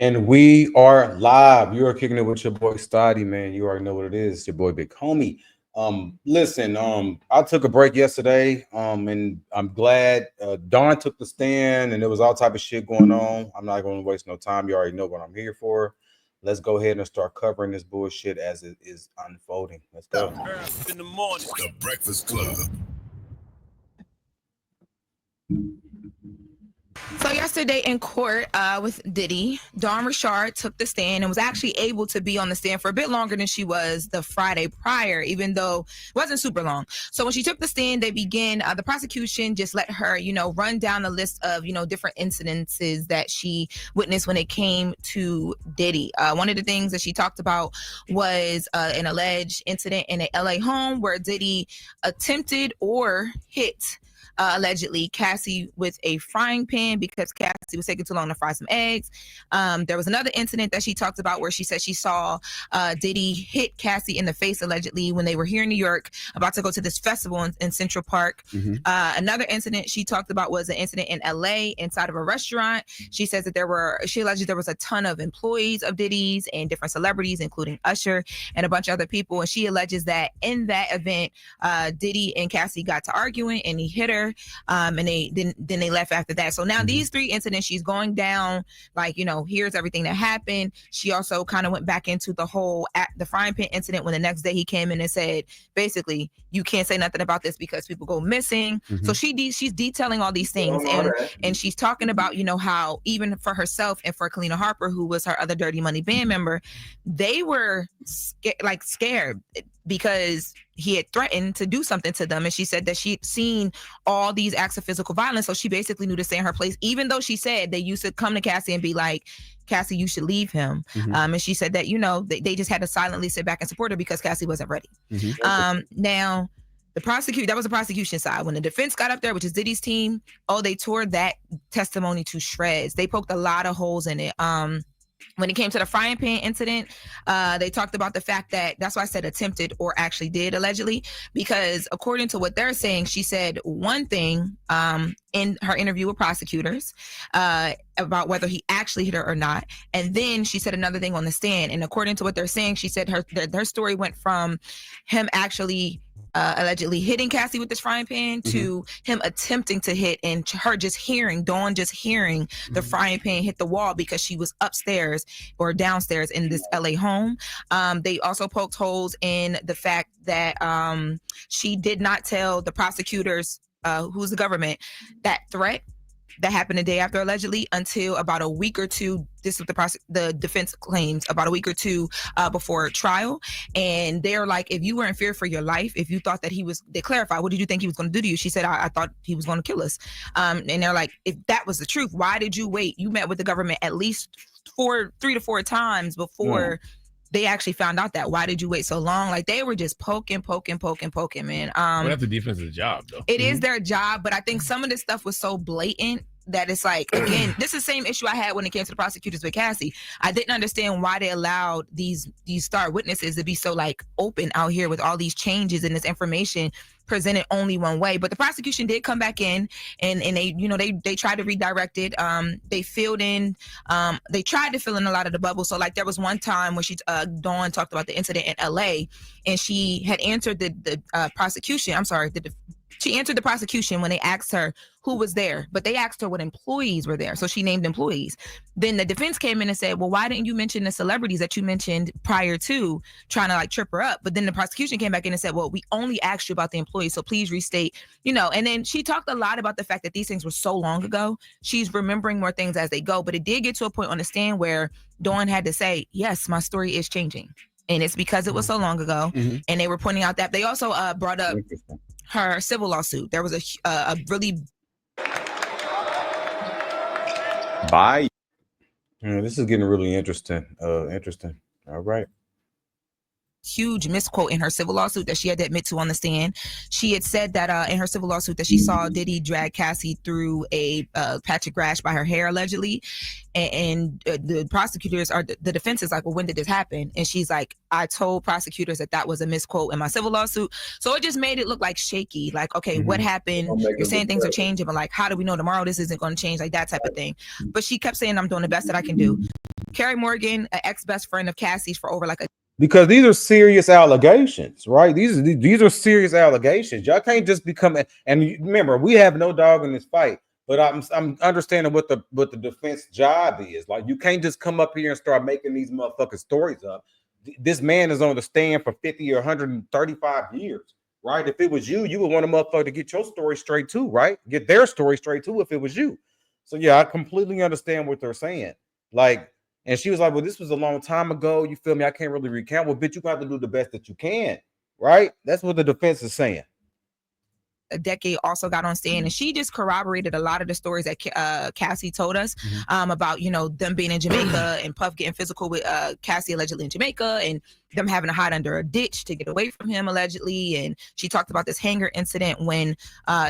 And we are live. You are kicking it with your boy Stoddy, man. You already know what it is. Your boy Big Homie. Listen, I took a break yesterday. And I'm glad Dawn took the stand and there was all type of shit going on. I'm not gonna waste no time. You already know what I'm here for. Let's go ahead and start covering this bullshit as it is unfolding. Let's go. In the morning. The Breakfast Club. So yesterday in court with Diddy, Dawn Richard took the stand and was actually able to be on the stand for a bit longer than she was the Friday prior, even though it wasn't super long. So when she took the stand, they began, the prosecution just let her, run down the list of, different incidences that she witnessed when it came to Diddy. One of the things that she talked about was an alleged incident in an LA home where Diddy attempted or hit allegedly Cassie with a frying pan because Cassie was taking too long to fry some eggs. There was another incident that she talked about where she said she saw Diddy hit Cassie in the face allegedly when they were here in New York about to go to this festival in Central Park. Mhm. Another incident she talked about was an incident in LA inside of a restaurant. She says that she alleged there was a ton of employees of Diddy's and different celebrities, including Usher and a bunch of other people. And she alleges that in that event, Diddy and Cassie got to arguing and he hit her. And then they left after that. So now these three incidents, she's going down like, here's everything that happened. She also kind of went back into the whole the frying pan incident when the next day he came in and said, basically, you can't say nothing about this because people go missing. So she's detailing all these things and she's talking about, how even for herself and for Kalina Harper, who was her other Dirty Money band member, they were scared because he had threatened to do something to them. And she said that she'd seen all these acts of physical violence. So she basically knew to stay in her place, even though she said they used to come to Cassie and be like, Cassie, you should leave him. And she said that, they just had to silently sit back and support her because Cassie wasn't ready. Now, that was the prosecution side. When the defense got up there, which is Diddy's team, they tore that testimony to shreds. They poked a lot of holes in it. When it came to the frying pan incident, they talked about the fact that's why I said attempted or actually did allegedly, because according to what they're saying, she said one thing in her interview with prosecutors about whether he actually hit her or not. And then she said another thing on the stand. And according to what they're saying, she said her story went from him actually allegedly hitting Cassie with this frying pan to him attempting to hit and her just hearing, Dawn just hearing the frying pan hit the wall because she was upstairs or downstairs in this LA home. They also poked holes in the fact that she did not tell the prosecutors, who's the government, that threat that happened the day after allegedly until about a week or two. This is what the defense claims, about a week or two before trial. And they're like, if you were in fear for your life, if you thought that they clarified, what did you think he was going to do to you? She said, I thought he was going to kill us. And they're like, if that was the truth, why did you wait? You met with the government at least 3 to 4 times before they actually found out that. Why did you wait so long? Like, they were just poking, man. Well, that's the defense's job, though. It is their job, but I think some of this stuff was so blatant that it's like, again, this is the same issue I had when it came to the prosecutors with Cassie. I didn't understand why they allowed these star witnesses to be so open out here with all these changes and this information presented only one way. But the prosecution did come back in and they tried to redirect it. They filled in, they tried to fill in a lot of the bubbles. So there was one time when Dawn talked about the incident in LA and she had answered the prosecution. I'm sorry, she answered the prosecution when they asked her who was there, but they asked her what employees were there. So she named employees. Then the defense came in and said, well, why didn't you mention the celebrities that you mentioned prior to, trying to trip her up? But then the prosecution came back in and said, well, we only asked you about the employees, so please restate, and then she talked a lot about the fact that these things were so long ago. She's remembering more things as they go, but it did get to a point on the stand where Dawn had to say, yes, my story is changing. And it's because it was so long ago. And they were pointing out that they also brought up her civil lawsuit. There was a really Bye. This is getting really interesting. All right. huge misquote in her civil lawsuit that she had to admit to on the stand. She had said that in her civil lawsuit that she saw Diddy drag Cassie through a patch of grass by her hair, allegedly. And the prosecutors are the defense is like, well, when did this happen? And she's like, I told prosecutors that was a misquote in my civil lawsuit. So it just made it look like shaky. Like, okay, what happened? You're saying things are changing, but like, how do we know tomorrow this isn't going to change? Like that type of thing. But she kept saying, I'm doing the best that I can do. Carrie Morgan, an ex-best friend of Cassie's for over like a because these are serious allegations, right? These are serious allegations. Y'all can't just become and remember, we have no dog in this fight, but I'm understanding what the defense job is. Like, you can't just come up here and start making these motherfucking stories up. This man is on the stand for 50 or 135 years, right? If it was you, you would want a motherfucker to get your story straight too, right? Get their story straight too if it was you. So yeah, I completely understand what they're saying. Like, and she was like, well, this was a long time ago. You feel me? I can't really recount. Well, bitch, you got to do the best that you can, right? That's what the defense is saying. decade also got on stand, and she just corroborated a lot of the stories that Cassie told us about, you know, them being in Jamaica and Puff getting physical with Cassie allegedly in Jamaica, and them having to hide under a ditch to get away from him allegedly. And she talked about this hanger incident when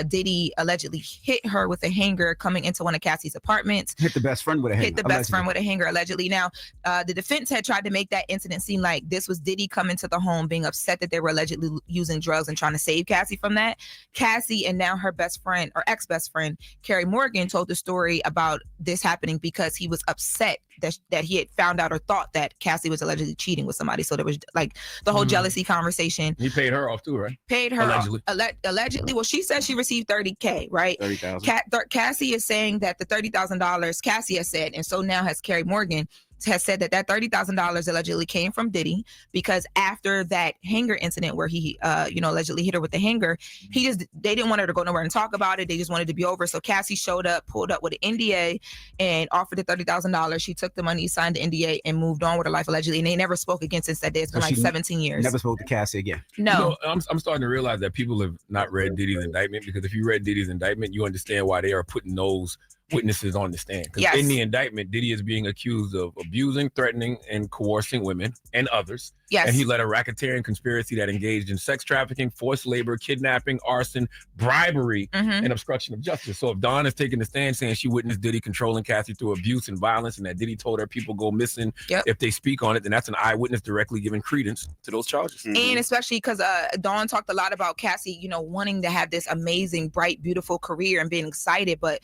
Diddy allegedly hit her with a hanger coming into one of Cassie's apartments. Hit the best friend with a hanger. Hit the best friend with a hanger allegedly. Now, the defense had tried to make that incident seem like this was Diddy coming to the home being upset that they were allegedly using drugs and trying to save Cassie from that. Cassie and now her best friend or ex-best friend, Carrie Morgan, told the story about this happening because he was upset that he had found out or thought that Cassie was allegedly cheating with somebody. So there was like the whole jealousy conversation. He paid her off too, right? Paid her allegedly. Allegedly. Well, she said she received $30,000, right? $30,000. Cassie is saying that the $30,000 Cassie has said, and so now has Carrie Morgan, has said that $30,000 allegedly came from Diddy because after that hanger incident where he allegedly hit her with the hanger, they didn't want her to go nowhere and talk about it. They just wanted to be over. So Cassie showed up, pulled up with an NDA and offered the $30,000. She took the money, signed the NDA, and moved on with her life allegedly. And they never spoke again since that day. It's been like 17 years. Never spoke to Cassie again. No. You know, I'm starting to realize that people have not read Diddy's indictment, because if you read Diddy's indictment, you understand why they are putting those witnesses on the stand. Because in the indictment, Diddy is being accused of abusing, threatening, and coercing women and others. Yes. And he led a racketeering conspiracy that engaged in sex trafficking, forced labor, kidnapping, arson, bribery, and obstruction of justice. So if Dawn is taking the stand saying she witnessed Diddy controlling Cassie through abuse and violence, and that Diddy told her people go missing if they speak on it, then that's an eyewitness directly giving credence to those charges. And especially because Dawn talked a lot about Cassie, you know, wanting to have this amazing, bright, beautiful career and being excited, but,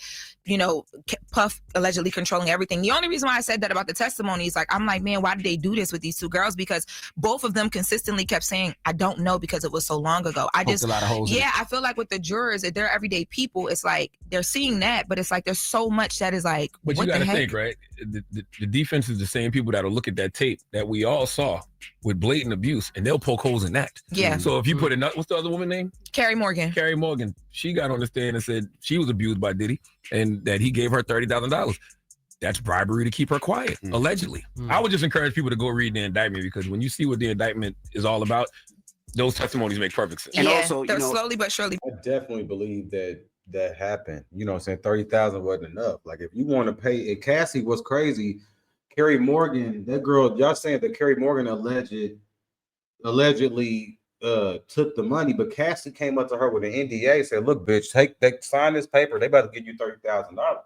you know, Puff allegedly controlling everything. The only reason why I said that about the testimony is like, I'm like, man, why did they do this with these two girls? Because both of them consistently kept saying, I don't know, because it was so long ago. I feel like with the jurors, if they're everyday people, it's like they're seeing that, but it's like there's so much that is like, but you got to think, right? The defense is the same people that'll look at that tape that we all saw with blatant abuse, and they'll poke holes in that. Yeah. So if you put what's the other woman's name? Carrie Morgan. Carrie Morgan. She got on the stand and said she was abused by Diddy and that he gave her $30,000. That's bribery to keep her quiet, allegedly. I would just encourage people to go read the indictment, because when you see what the indictment is all about, those testimonies make perfect sense. And also, they're slowly but surely. I definitely believe that happened. You know what I'm saying? 30,000 wasn't enough. Like, if you want to pay, and Cassie was crazy. Carrie Morgan, that girl, y'all saying that Carrie Morgan allegedly took the money, but Cassie came up to her with an NDA, said, look, bitch, sign this paper. They about to give you $30,000.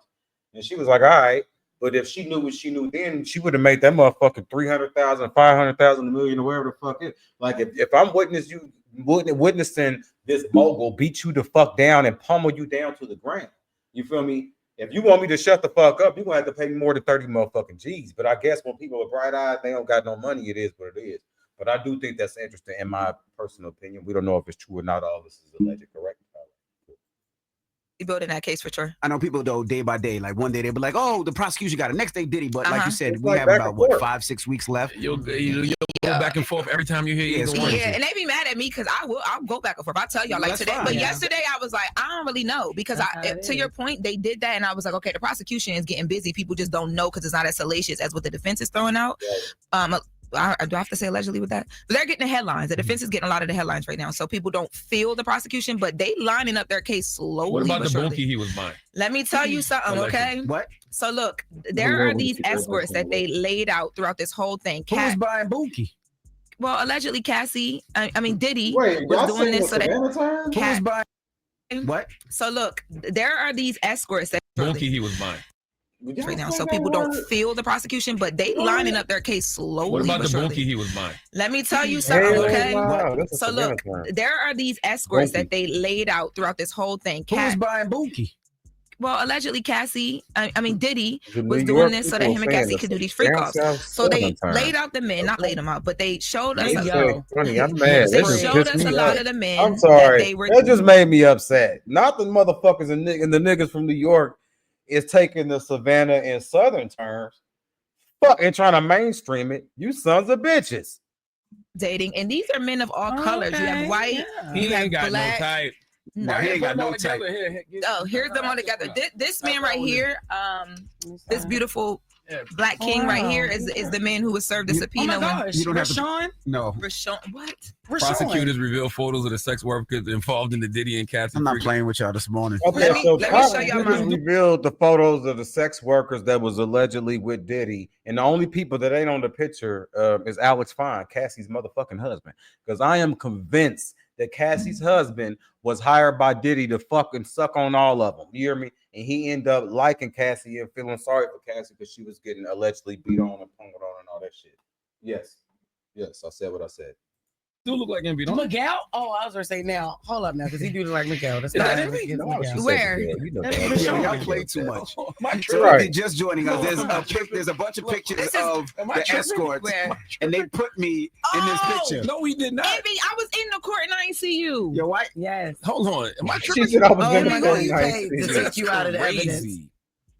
And she was like, all right. But if she knew what she knew then, she would have made that motherfucking 300,000, 500,000, a million, or whatever the fuck it. Like, if I'm witnessing this mogul beat you the fuck down and pummel you down to the ground, you feel me? If you want me to shut the fuck up, you're gonna have to pay me more than 30 motherfucking G's. But I guess when people are bright-eyed, they don't got no money, it is what it is. But I do think that's interesting, in my personal opinion. We don't know if it's true or not. All this is alleged, correct? Building that case for sure. I know people, though, day by day, like one day they'll be like, oh, the prosecution got it. Next day, Diddy. But like you said, we have about, 5-6 weeks left. You'll go back and forth every time you hear either one. Yeah, and they be mad at me because I'll go back and forth. I'll tell y'all like today. But yesterday I was like, I don't really know, because to your point, they did that, and I was like, okay, the prosecution is getting busy. People just don't know because it's not as salacious as what the defense is throwing out. Do I have to say allegedly with that? But they're getting the headlines. The defense is getting a lot of the headlines right now. So people don't feel the prosecution, but they lining up their case slowly. What about the surely. bunkie he was buying? Let me tell you something, okay? What? So look, there are these escorts that they laid out throughout this whole thing. Who was buying bunkie? Well, allegedly Cassie, Diddy was doing this so that Who was buying? What? So look, there are these escorts that bunkie he was buying. Right now, so people don't feel the prosecution, but they lining up their case slowly. What about but the bunkie surely. he was buying? Let me tell you something, okay? Wow, so look, there are these escorts that they laid out throughout this whole thing. Who was buying bunkie? Well, allegedly, Diddy The was New doing York this so that people him and saying Cassie the could do these freak down offs. south So they southern term. laid out the men, not laid them out, but they showed us. They say funny. I'm mad. They That just showed pissed us a me lot off. of the men. I'm sorry. That, they were, that just made me upset. Not the motherfuckers and the niggas from New York is taking the Savannah and Southern terms, and trying to mainstream it. You sons of bitches. dating, and these are men of all colors. You have white, He you have ain't got black. no type. No, he ain't got no type. Here's them all together. This man right here, this beautiful black king right here is the man who was served a subpoena. Oh my gosh, You don't have to- Rashawn? No, Rashawn, what? Prosecutors reveal photos of the sex workers involved in the Diddy and Cassie. I'm not playing with y'all this morning. Okay, Let me show y'all prosecutors my- revealed the photos of the sex workers that was allegedly with Diddy, and the only people that ain't on the picture is Alex Fine, Cassie's motherfucking husband. Because I am convinced that Cassie's husband was hired by Diddy to fucking suck on all of them. You hear me? And he ended up liking Cassie and feeling sorry for Cassie because she was getting allegedly beat on and pummeled on and all that shit. Yes, I said what I said. Do look like Envy, don't he? Miguel? Oh, I was gonna say now. Hold up now, because he do look like Miguel. That's Is not that Envy, Envy? it's No, Miguel. she said Where? yeah, you know That's that. Rashawn. Y'all play too much. Am I So tripping? Right. if you're just joining us, there's a bunch of pictures This is- of am I the tripping? escorts, Where? and they put me in this picture. No, he did not. Envy, I was in the court and I ain't see you. Yo, white? Yes. Hold on. Am I She tripping? said I was Oh in my the God, you 49th paid to season. take you out of the evidence. Crazy.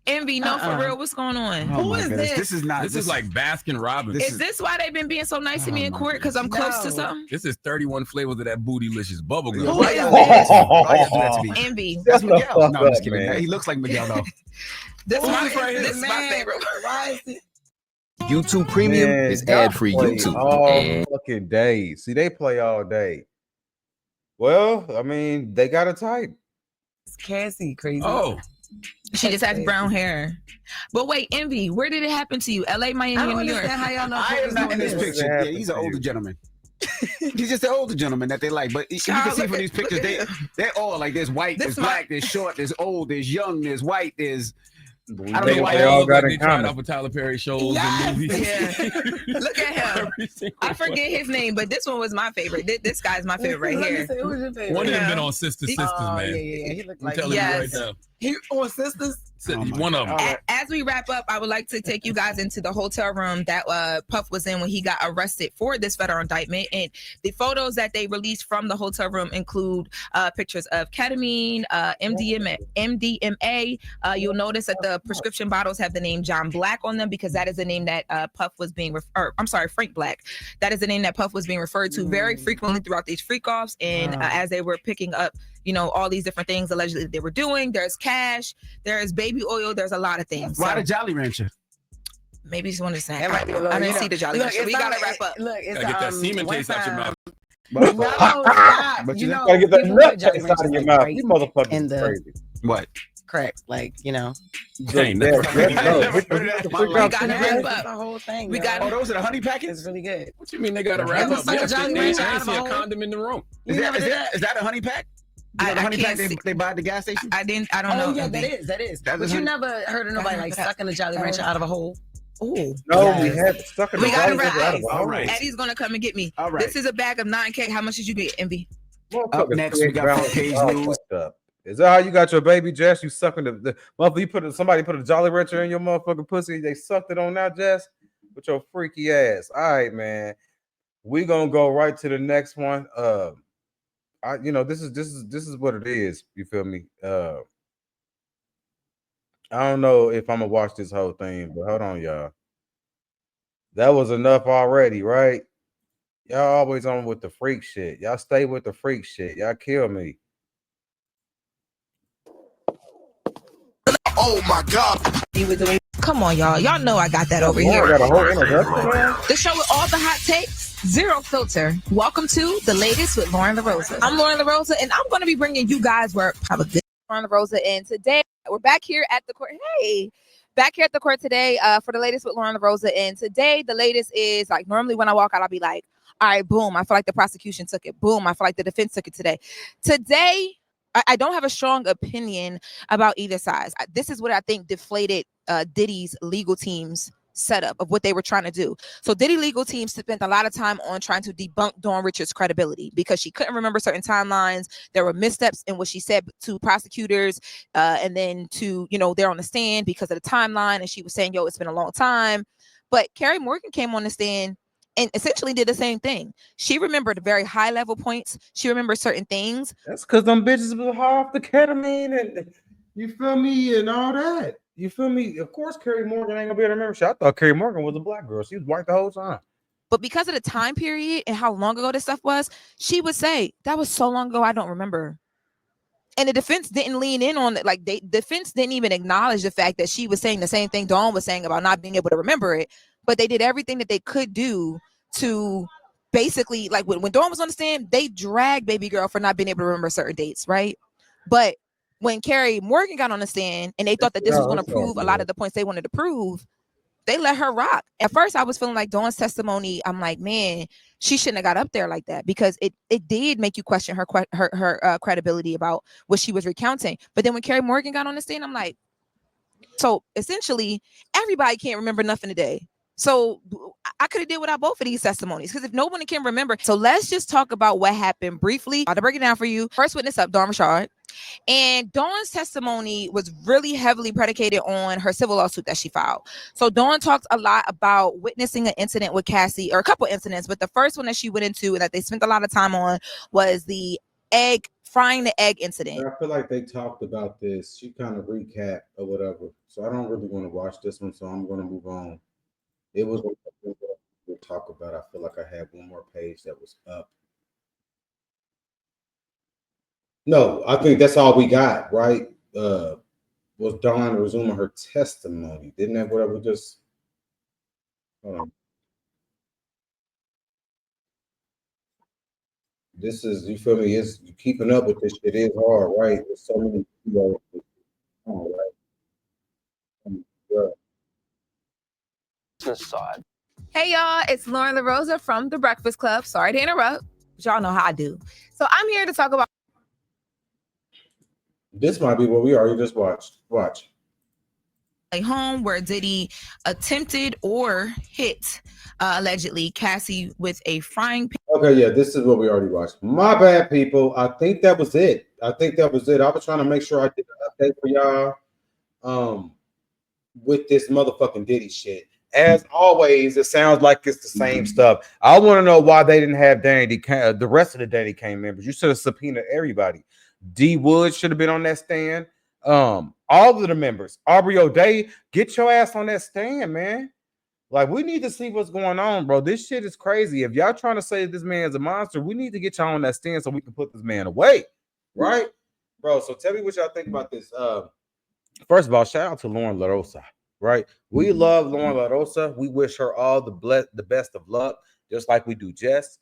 Envy, no, for real, what's going on? Oh Who my is goodness. this? This is not. This is like Baskin Robbins. This Is this why they've been being so nice to me Oh in my court? Because I'm close to No. something? This is 31 flavors of that bootylicious bubblegum. Yo, Who why is y'all this? do that to me? Why y'all do that to me? Envy. That's Shut the Miguel. fuck No, I'm just up, kidding. man. He looks like Miguel though. This Who my is right here? this my favorite. Why is it? YouTube Premium Man, is y'all ad-free play YouTube. all And fucking day. See, they play all day. Well, I mean, they got a type. It's Cassie crazy. Oh, She just has brown hair. But wait, Envy, where did it happen to you? LA, I Miami, don't or New York? understand how y'all know. I am not in this What picture. happened Yeah, he's an to older you? gentleman. He's just an older gentleman that they like. But you can Child, see look from at- these look pictures, at him. they're all like there's white, This there's my- black, there's short, there's old, there's young, there's white, there's I don't they know why They all look got like in they tried common. out for Tyler Perry shows Yes. and movies. Yeah. Look at him. Every single I forget his name, but this one was my favorite. This guy's my favorite right Let me here. see, who's your favorite? One of them Yeah. been on Sister Sisters, Oh, man. yeah. He looked I'm like telling Yes. you right now. he on Sisters. Oh my One of them. God. As we wrap up, I would like to take you guys into the hotel room that Puff was in when he got arrested for this federal indictment. And the photos that they released from the hotel room include pictures of ketamine, MDMA. You'll notice that the prescription bottles have the name John Black on them because that is the name that Puff was being Frank Black. That is the name that Puff was being referred to very frequently throughout these freak offs. And as they were picking up, all these different things allegedly they were doing, there's cash, there's baby oil, there's a lot of things. Why So the Jolly Rancher? maybe just wanted to say, That might be a little, I didn't see the Jolly Rancher. it's We not gotta like- wrap up. Look, it's Gotta get that semen one taste out your time- mouth. No, stop. But You you know, Gotta get that people nut put Jolly taste out of Ranchers your like mouth. crazy You motherfuckers in is the crazy. What? crack, like Dang, Yeah, that's crazy. no, Never heard of that. freak We out gotta too, wrap man. up. That's the whole thing. We yo. got- Oh, those are the honey packets? It's really good. What you mean they got to wrap Ever up? suck a Yes, Jolly they Rancher did. I out ain't of see a a hole? condom in the room. Is You never did that? that a honey pack? You know I the honey can't pack see- they buy at the gas station? I don't Oh know. yeah, that is. That But is you honey- never heard of nobody like sucking a Jolly Rancher out of a hole. Oh, No, Yes. we had sucking We the gotta Jolly Rancher wrap out of up. a All right. Eddie's gonna come and get me. All right. This is a bag of 9K. How much did you get, Envy? Up next, we got front page news. Up. Is that how you got your baby, Jess? You sucking the motherfucker? Somebody put a Jolly Rancher in your motherfucking pussy. They sucked it on that, Jess, with your freaky ass. All right, man. We gonna go right to the next one. This is what it is. You feel me? I don't know if I'm gonna watch this whole thing, but hold on, y'all. That was enough already, right? Y'all always on with the freak shit. Y'all stay with the freak shit. Y'all kill me. Oh my God. Come on, y'all. Y'all know I got that over Boy, I here. got a whole introduction, man. The show with all the hot takes, zero filter. Welcome to The Latest with Lauren LaRosa. I'm Lauren LaRosa, and I'm going to be bringing you guys where have a good Lauren LaRosa. And today, we're back here at the court. Hey, back here at the court today for The Latest with Lauren LaRosa. And today, the latest is like normally when I walk out, I'll be like, all right, boom. I feel like the prosecution took it. Boom. I feel like the defense took it today. Today, I don't have a strong opinion about either side. This is what I think deflated Diddy's legal team's setup of what they were trying to do. So Diddy legal team spent a lot of time on trying to debunk Dawn Richards' credibility because she couldn't remember certain timelines. There were missteps in what she said to prosecutors, and then to, you know, they're on the stand because of the timeline, and she was saying, yo, it's been a long time. But Carrie Morgan came on the stand and essentially did the same thing. She remembered very high level points. She remembered certain things. That's because them bitches was high off the ketamine and you feel me and all that. You feel me? Of course, Carrie Morgan ain't gonna be able to remember shit. I thought Carrie Morgan was a black girl. She was white the whole time. But because of the time period and how long ago this stuff was, she would say, that was so long ago, I don't remember. And the defense didn't lean in on it. Like, defense didn't even acknowledge the fact that she was saying the same thing Dawn was saying about not being able to remember it. But they did everything that they could do to basically, like, when Dawn was on the stand, they dragged baby girl for not being able to remember certain dates, right? But when Carrie Morgan got on the stand and they thought that this was going to prove a lot of the points they wanted to prove, they let her rock. At first, I was feeling like Dawn's testimony, I'm like, man, she shouldn't have got up there like that, because it did make you question her credibility about what she was recounting. But then when Carrie Morgan got on the stand, I'm like, so essentially, everybody can't remember nothing today. So I could have did without both of these testimonies, because if no one can remember. So let's just talk about what happened briefly. I'll break it down for you. First witness up, Dawn Richard. And Dawn's testimony was really heavily predicated on her civil lawsuit that she filed. So Dawn talked a lot about witnessing an incident with Cassie, or a couple incidents, but the first one that she went into and that they spent a lot of time on was the frying the egg incident. I feel like they talked about this. She kind of recapped or whatever. So I don't really want to watch this one, so I'm going to move on. It was we'll talk about. I feel like I had one more page that was up. No, I think that's all we got, right? Was Dawn resuming her testimony? Didn't that whatever just hold on. This is, you feel me? Is keeping up with this shit is hard, right? There's so many people, right? Hey y'all, it's Lauren LaRosa from The Breakfast Club. Sorry to interrupt, but y'all know how I do. So I'm here to talk about. This might be what we already just watched. Watch. A home where Diddy attempted or hit allegedly Cassie with a frying pan. Okay, yeah, this is what we already watched. My bad, people. I think that was it. I was trying to make sure I did an update for y'all with this motherfucking Diddy shit. As always, it sounds like it's the same stuff. I want to know why they didn't have Danity, the rest of the Danity Kane members. You should have subpoenaed everybody. D Wood should have been on that stand. All of the members. Aubrey O'Day, get your ass on that stand, man. Like, we need to see what's going on, bro. This shit is crazy. If y'all trying to say this man's a monster, we need to get y'all on that stand so we can put this man away, right, bro? So tell me what y'all think about this. First of all, shout out to Lauren LaRosa, right? We love Lauren LaRosa. We wish her all the best of luck, just like we do Jess.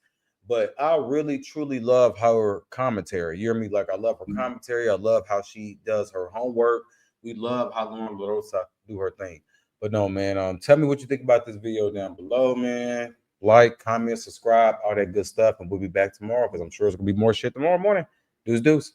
But I really, truly love her commentary. You hear me? Like, I love her commentary. I love how she does her homework. We love how Lauren LaRosa do her thing. But no, man, tell me what you think about this video down below, man. Like, comment, subscribe, all that good stuff. And we'll be back tomorrow because I'm sure there's going to be more shit tomorrow morning. Deuce.